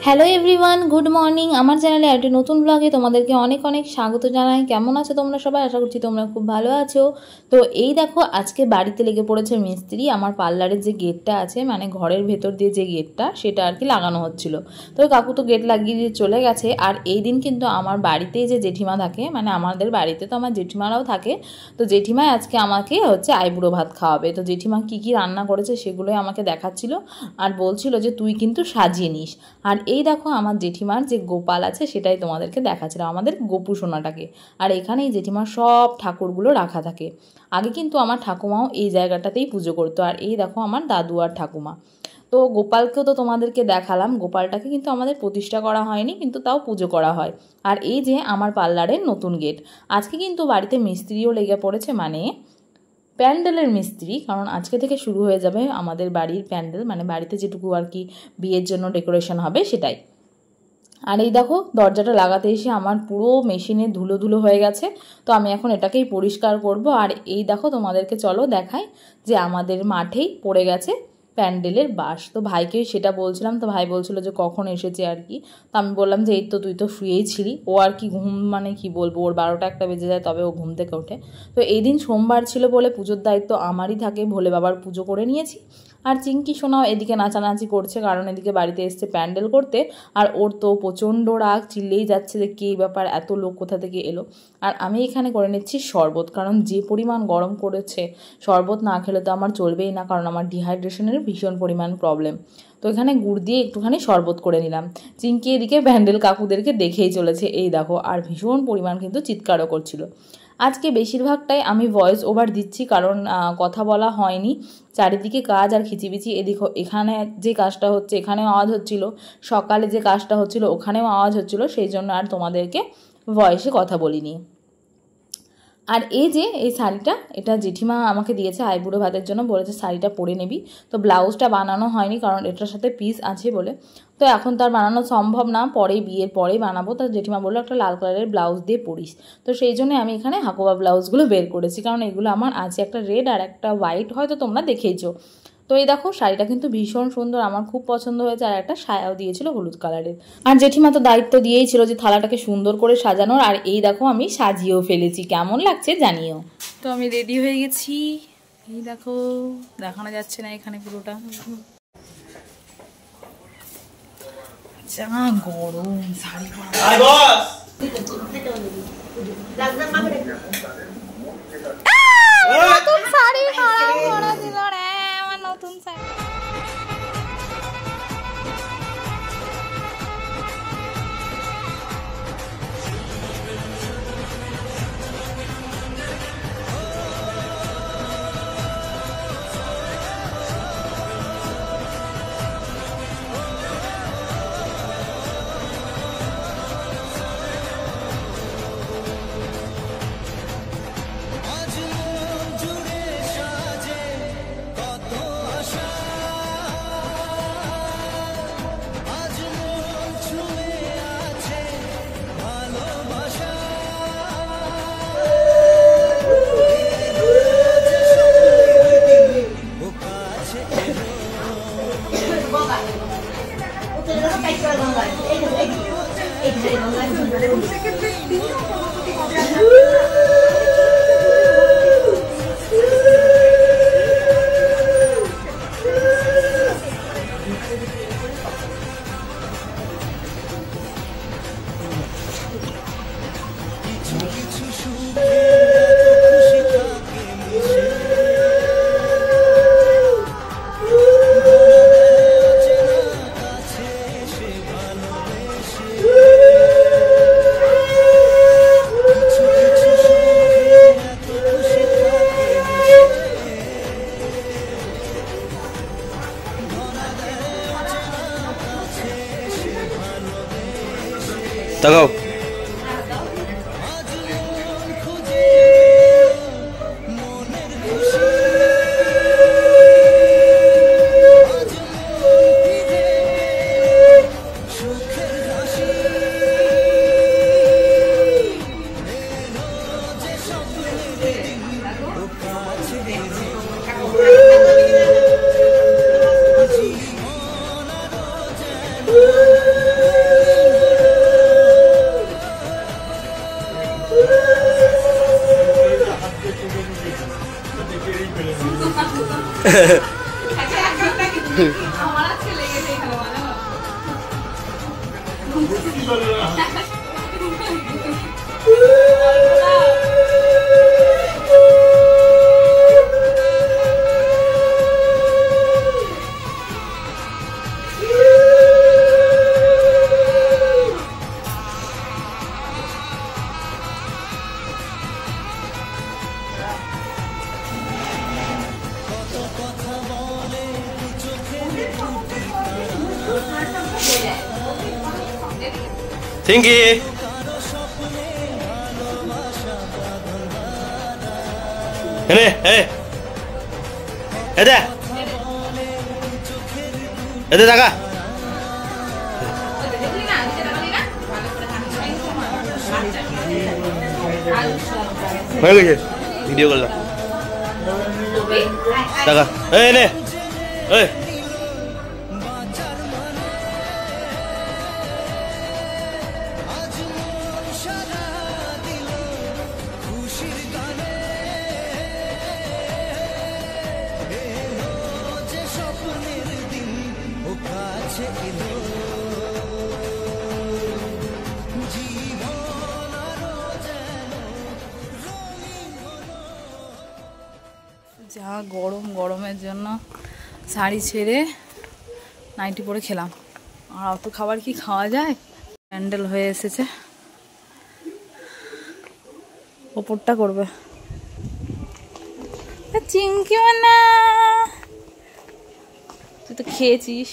Hello everyone, good morning. আমার চ্যানেলে একটি নতুন ব্লগে তোমাদেরকে অনেক অনেক স্বাগত জানাই। কেমন আছো তোমরা সবাই? আশা করছি তোমরা খুব ভালো আছো। তো এই দেখো, আজকে বাড়িতে লেগে পড়েছে মিস্ত্রি। আমার পার্লারের যে গেটটা আছে, মানে ঘরের ভেতর দিয়ে যে গেটটা, সেটা আর কি লাগানো হচ্ছিল। তো কাকু তো গেট লাগিয়ে দিয়ে চলে গেছে। আর এই দিন কিন্তু আমার বাড়িতে যে জেঠিমা থাকে, মানে আমাদের বাড়িতে তো আমার জেঠিমারাও থাকে, তো জেঠিমাই আজকে আমাকে হচ্ছে আইবুড়ো ভাত খাওয়াবে। তো জেঠিমা কী কী রান্না করেছে সেগুলোই আমাকে দেখাচ্ছিল আর বলছিল যে তুই কিন্তু সাজিয়ে নিস। আর এই দেখো, আমার জেঠিমার যে গোপাল আছে সেটাই তোমাদেরকে দেখাচ্ছিলাম, আমাদের গোপু সোনাটাকে। আর এখানে এই জেঠিমার সব ঠাকুরগুলো রাখা থাকে। আগে কিন্তু আমার ঠাকুমাও এই জায়গাটাতেই পুজো করতো। আর এই দেখো আমার দাদু আর ঠাকুমা। তো গোপালকেও তো তোমাদেরকে দেখালাম, গোপালটাকে কিন্তু আমাদের প্রতিষ্ঠা করা হয়নি, কিন্তু তাও পুজো করা হয়। আর এই যে আমার পার্লারের নতুন গেট, আজকে কিন্তু বাড়িতে মিস্ত্রিও লেগে পড়েছে, মানে প্যান্ডেলের মিস্ত্রি। কারণ আজকে থেকে শুরু হয়ে যাবে আমাদের বাড়ির প্যান্ডেল, মানে বাড়িতে যেটুকু আর কি বিয়ের জন্য ডেকোরেশন হবে সেটাই। আর এই দেখো, দরজাটা লাগাতে এসে আমার পুরো মেশিনে ধুলো ধুলো হয়ে গেছে। তো আমি এখন এটাকেই পরিষ্কার করব। আর এই দেখো, তোমাদেরকে চলো দেখাই যে আমাদের মাঠেই পড়ে গেছে প্যান্ডেলের বাঁশ। তো ভাইকে সেটা বলছিলাম, তো ভাই বলছিল যে কখন এসেছে আর কি। তো আমি বললাম যে এই তো, তুই তো শুয়েই ছিলি। ও আর কি ঘুম, মানে কি বলবো, ওর 12টা-1টা বেজে যায় তবে ও ঘুম থেকে ওঠে। তো এই দিন সোমবার ছিল বলে পুজোর দায়িত্ব আমারই থাকে, ভোলে বাবার পুজো করে নিয়েছি। আর চিঙ্কি সোনাও এদিকে নাচানাচি করছে, কারণ এদিকে বাড়িতে এসছে প্যান্ডেল করতে। আর ওর তো প্রচণ্ড রাগ, চিল্লেই যাচ্ছে যে কী ব্যাপার, এত লোক কোথা থেকে এলো। আর আমি এখানে করে নিচ্ছি শরবত, কারণ যে পরিমাণ গরম করেছে, শরবত না খেলে তো আমার চলবেই না, কারণ আমার ডিহাইড্রেশনের ভীষণ পরিমাণ প্রবলেম। তো এখানে গুড় দিয়ে একটুখানি শরবত করে নিলাম। চিঙ্কি এদিকে প্যান্ডেল কাকুদেরকে দেখেই চলেছে, এই দেখো। আর ভীষণ পরিমাণ কিন্তু চিৎকারও করছিল। আজকে বেশিরভাগটাই আমি ভয়েস ওভার দিচ্ছি, কারণ কথা বলা হয়নি। চারিদিকে কাজ আর খিচিবিচি, এখানে যে কাজটা হচ্ছে এখানেও আওয়াজ হচ্ছিল, সকালে যে কাজটা হচ্ছিল ওখানেও আওয়াজ হচ্ছিল, সেই জন্য আর তোমাদেরকে ভয়েসে কথা বলিনি। আর এই যে এই শাড়িটা, এটা জেঠিমা আমাকে দিয়েছে আইবুড়ো ভাতের জন্য, বলেছে শাড়িটা পরে নিবি। তো ব্লাউজটা বানানো হয়নি, কারণ এটার সাথে পিস আছে বলে। তো এখন তার বানানো সম্ভব না, পরে বিয়ের পরেই বানাবো। তো জেঠিমা বললো একটা লাল কালারের ব্লাউজ দিয়ে পরিস। তো সেই জন্য আমি এখানে হাকোবা ব্লাউজগুলো বের করেছি, কারণ এগুলো আমার আছে, একটা রেড আর একটা হোয়াইট, হয়তো তোমরা দেখেইছো। তো এই দেখো, শাড়িটা কিন্তু ভীষণ সুন্দর, আমার খুব পছন্দ হয়েছে। আর একটা সায়াও দিয়েছিল হলুদ কালারের। আর জেঠিমা তো দায়িত্ব দিয়েই ছিল যে থালাটাকে সুন্দর করে সাজানোর। আর এই দেখো, আমি সাজিয়েও ফেলেছি, কেমন লাগছে জানিও। তো আমি রেডি হয়ে গেছি, এই দেখো, দেখানো যাচ্ছে না এখানে পুরোটা। যা গরম, শাড়ি নতুন শাড়ি পরা দিল রে, আমার নতুন শাড়ি। তাকাও। Thank you. এনে এদে এদে টাকা হয়ে গেছে ভিডিও করলাম টাকা এনে এই যা গরমের জন্য শাড়ি ছেড়ে নাইটি পরে খেলাম। আর অত খাবার কি খাওয়া যায়? প্যান্ডেল হয়ে এসেছে, ওপরটা করবে চিংকি মানা। তুই তো খেয়েছিস।